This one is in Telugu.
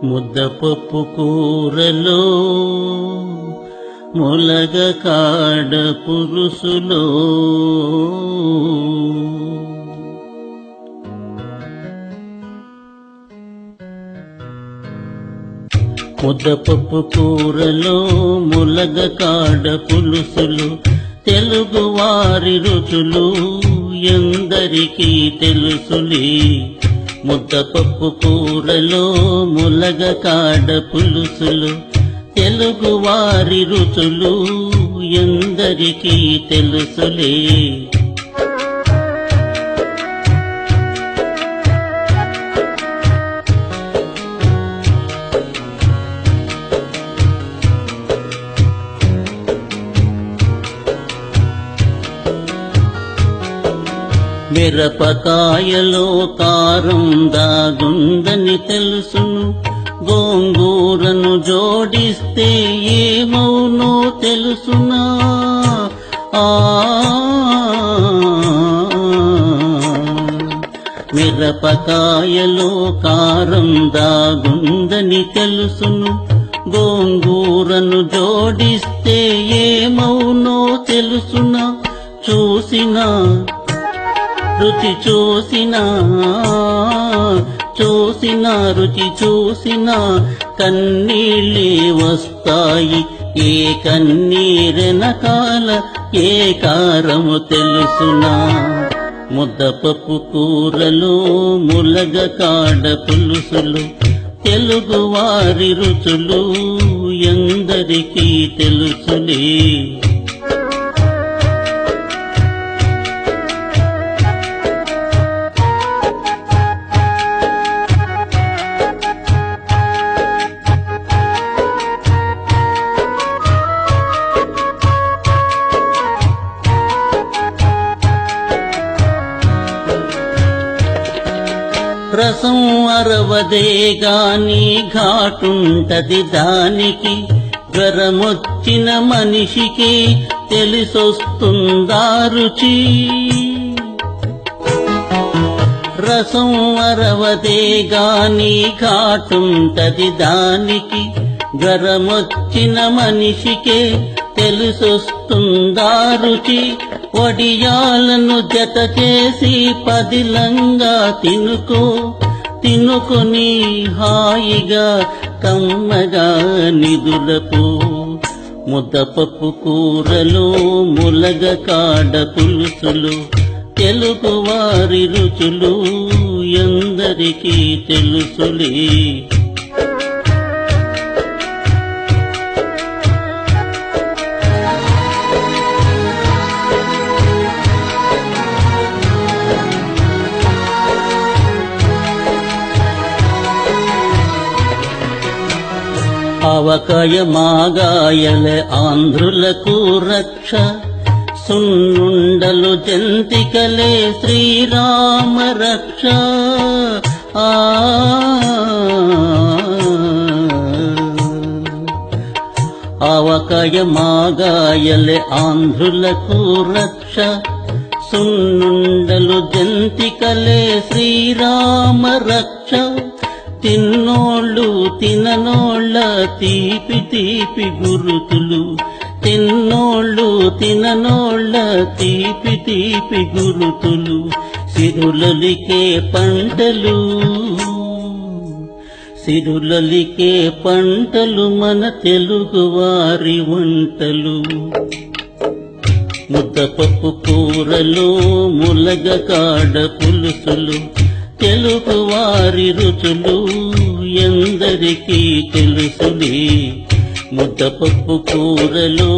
ముద్దపప్పు కూరలో ములగకాడ పులుసులో ముద్దపప్పు కూరలో ములగకాడ పులుసులు తెలుగు వారి రుచులు ఎందరికీ తెలుసులే. ముద్దపప్పు కూరలో ములగకాడ పులుసులు తెలుగు వారి రుచులు ఎందరికీ తెలుసులే. మిరపకాయలో కారం దాగుందని తెలుసును, గోంగూరను జోడిస్తే ఏమౌనో తెలుసునా. మిరపకాయలో కారం దాగుందని తెలుసును, గోంగూరను జోడిస్తే ఏమౌనో తెలుసునా. చూసినా రుచి చూసినా రుచి చూసినా కన్నీళ్ళే వస్తాయి. ఏ కన్నీరెనకాల ఏ కారము తెలుసునా. ముద్దపప్పు కూరలో ములగకాడ పులుసులు తెలుగు వారి రుచులు ఎందరికీ తెలుసులే. రసం అరవదే గాని ఘాటుంటది దానికి, జ్వరమొచ్చిన మనిషికి తెలిసొస్తుందా రుచి. రసం అరవదే గాని ఘాటుంటది దానికి, జ్వరమొచ్చిన మనిషికే తెలిసొస్తుందా రుచి. వడియాలను జత చేసి పదిలంగా తినుకొని హాయిగా కమ్మగా నిదులపు. ముద్దపప్పు కూరలో ములగకాడ పులుసులు తెలుగు వారి రుచులు ఎందరికీ తెలుసులే. ఆవకాయ మాగాయలే ఆంధ్రులకు రక్ష, సున్నుండలు జంతికలే శ్రీరామ రక్ష. ఆవకాయ మాగాయలే ఆంధ్రులకు రక్ష, సున్నుండలు జంతికలే శ్రీరామ రక్ష. తిన్నోళ్ళు తిననోళ్ళ తీపి తీపి గురుతులు, తిన్నోళ్ళు తిననోళ్ళ తీపి తీపి గురుతులు. సిరులలికే పంటలు సిరులలికే పంటలు మన తెలుగు వారి వంటలు. ముద్దపప్పు కూరలో ములగకాడ పులుసులు తెలుగు వారి రుచులు ఎందరికీ తెలుసులే. ముద్దపప్పు కూరలో